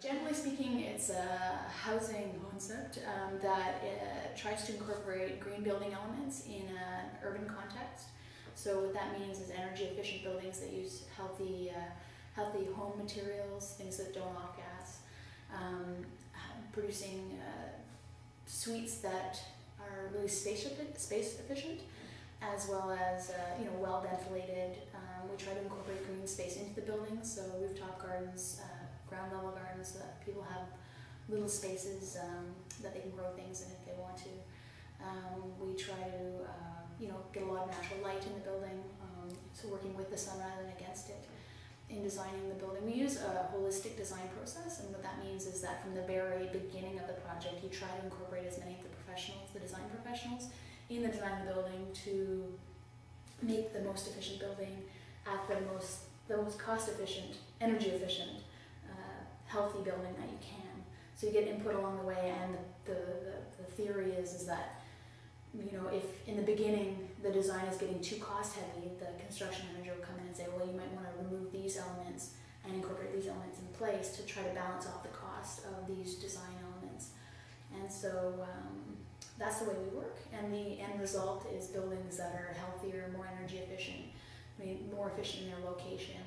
Generally speaking, it's a housing concept that tries to incorporate green building elements in an urban context. So what that means is energy efficient buildings that use healthy home materials, things that don't off gas, producing suites that are really space efficient, as well as well ventilated. We try to incorporate green space into the buildings, so rooftop gardens, ground level gardens, so that people have little spaces that they can grow things in if they want to. We try to get a lot of natural light in the building, so working with the sun rather than against it in designing the building. We use a holistic design process, and what that means is that from the very beginning of the project, you try to incorporate as many of the professionals, the design professionals, in the design of the building to make the most efficient building at the most cost efficient, energy efficient, healthy building that you can. So you get input along the way, and the theory is that if in the beginning the design is getting too cost heavy, the construction manager will come in and say, well, you might want to remove these elements and incorporate these elements in place to try to balance off the cost of these design elements. And so that's the way we work, and the end result is buildings that are healthier, more energy efficient, more efficient in their location.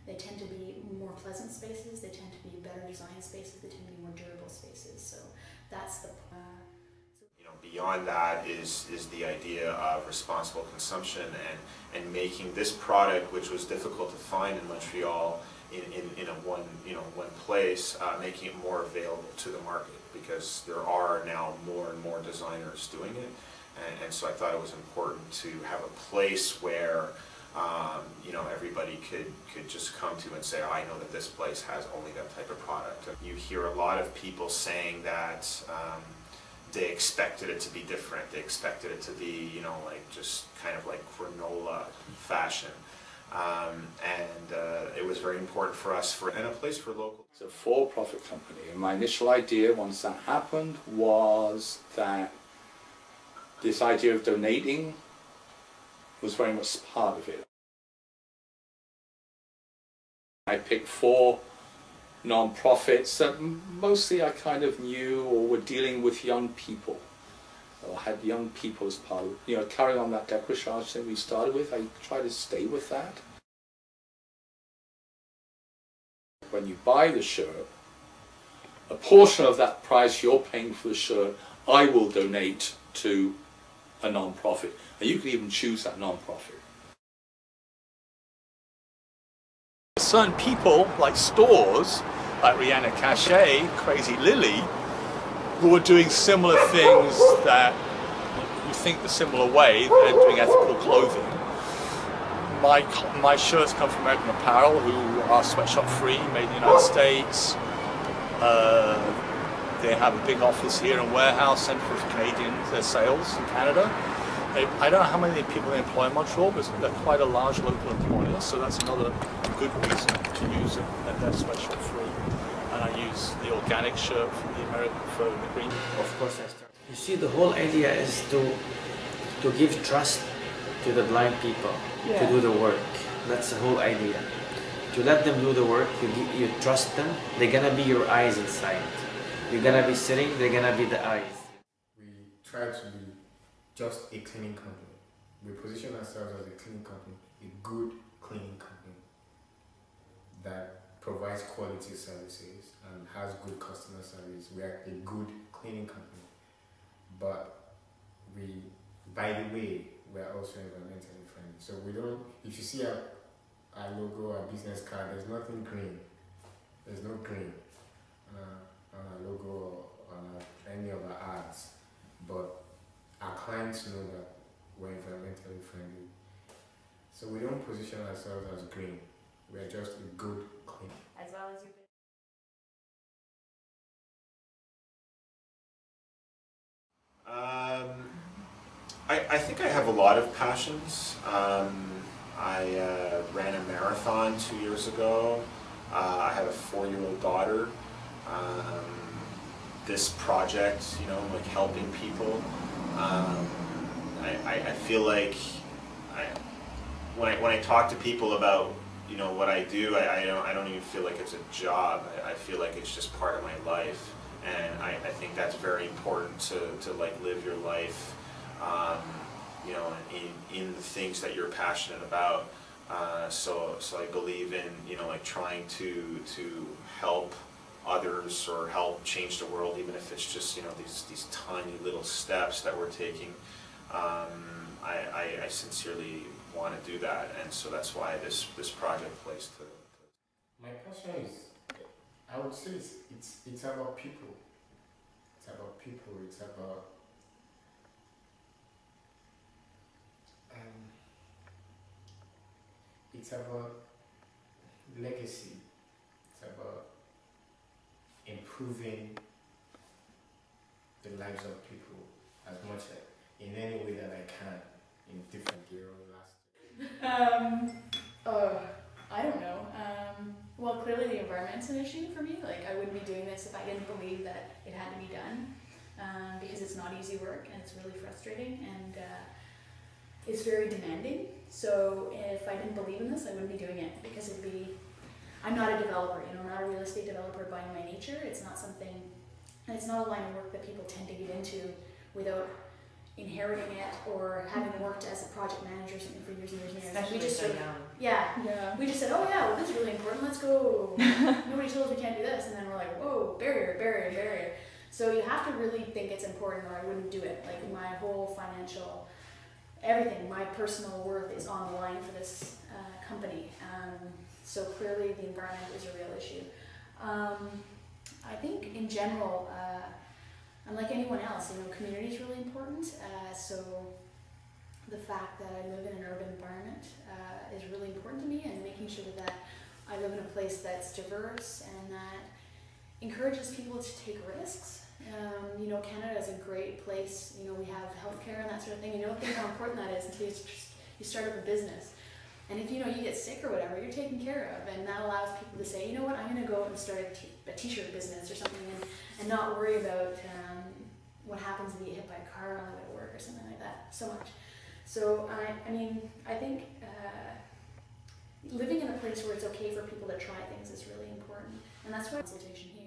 They tend to be more pleasant spaces, they tend to be better designed spaces, they tend to be more durable spaces. So that's the beyond that is the idea of responsible consumption and making this product, which was difficult to find in Montreal in one place, making it more available to the market, because there are now more and more designers doing it, and so I thought it was important to have a place where everybody could just come to and say, I know that this place has only that type of product. You hear a lot of people saying that they expected it to be different. They expected it to be, just kind of like granola fashion. It was very important for us and a place for local. It's a for-profit company, and my initial idea once that happened was that this idea of donating was very much part of it. I picked 4 non-profits that mostly I kind of knew or were dealing with young people, or had young people as part of, carrying on that décrochage thing we started with. I try to stay with that. When you buy the shirt, a portion of that price you're paying for the shirt, I will donate to a non-profit, and you can even choose that non-profit. Certain people, like stores, like Rihanna Cache, Crazy Lily, who are doing similar things that you think the similar way, they're doing ethical clothing. My shirts come from American Apparel, who are sweatshop free, made in the United States. They have a big office here and warehouse centre for Canadian sales in Canada. I don't know how many people they employ in Montreal, but they're quite a large local employer, so that's another good reason to use it, and they're sweatshop free. And I use the organic shirt from the American for the green. Of course I start. You see, the whole idea is to give trust to the blind people to do the work. That's the whole idea. To let them do the work, you trust them, they're gonna be your eyes inside. You're gonna be sitting, they're gonna be the eyes. We try to be just a cleaning company. We position ourselves as a cleaning company, a good cleaning company that provides quality services and has good customer service. We are a good cleaning company, but by the way, we are also environmentally friendly. So we don't, if you see our logo, our business card, there's nothing green. There's no green on our logo or on any of our ads, but our clients know that we're environmentally friendly. So we don't position ourselves as green. We're just a good clean. as well as your I think I have a lot of passions. I ran a marathon 2 years ago. I have a 4-year-old daughter. This project, like helping people, I feel like when I talk to people about you know, what I do, I don't even feel like it's a job. I feel like it's just part of my life, and I think that's very important to like live your life, you know, in the things that you're passionate about. So I believe in, you know, like trying to help others or help change the world, even if it's just, you know, these tiny little steps that we're taking. I sincerely want to do that, and so that's why this project plays to. My passion is, I would say it's about people. It's about people. It's about it's about legacy. It's about improving the lives of people as much as in any way that I can in different years. I don't know. Well, clearly the environment's an issue for me. Like, I wouldn't be doing this if I didn't believe that it had to be done, because it's not easy work and it's really frustrating and it's very demanding. So if I didn't believe in this, I wouldn't be doing it, because I'm not a developer, you know, I'm not a real estate developer by my nature. It's not something, and it's not a line of work that people tend to get into without inheriting it or having worked as a project manager or something for years and years and years. Especially We just so sort of, young. yeah, we just said, oh yeah, well this is really important, let's go. Nobody told us we can't do this, and then we're like, whoa, barrier. So you have to really think it's important, or I wouldn't do it. Like, my whole financial, everything, my personal worth is on the line for this company. So clearly the environment is a real issue. I think in general, unlike anyone else, you know, community is really important. So the fact that I live in an urban environment is really important to me, and making sure that I live in a place that's diverse and that encourages people to take risks. You know, Canada is a great place. You know, we have healthcare and that sort of thing. You don't think how important that is until you start up a business. And if, you know, you get sick or whatever, you're taken care of, and that allows people to say, you know what, I'm going to go out and start a t-shirt business or something, and not worry about what happens if you get hit by a car on the way to work or something like that so much. So I mean, I think living in a place where it's okay for people to try things is really important, and that's why consultation here.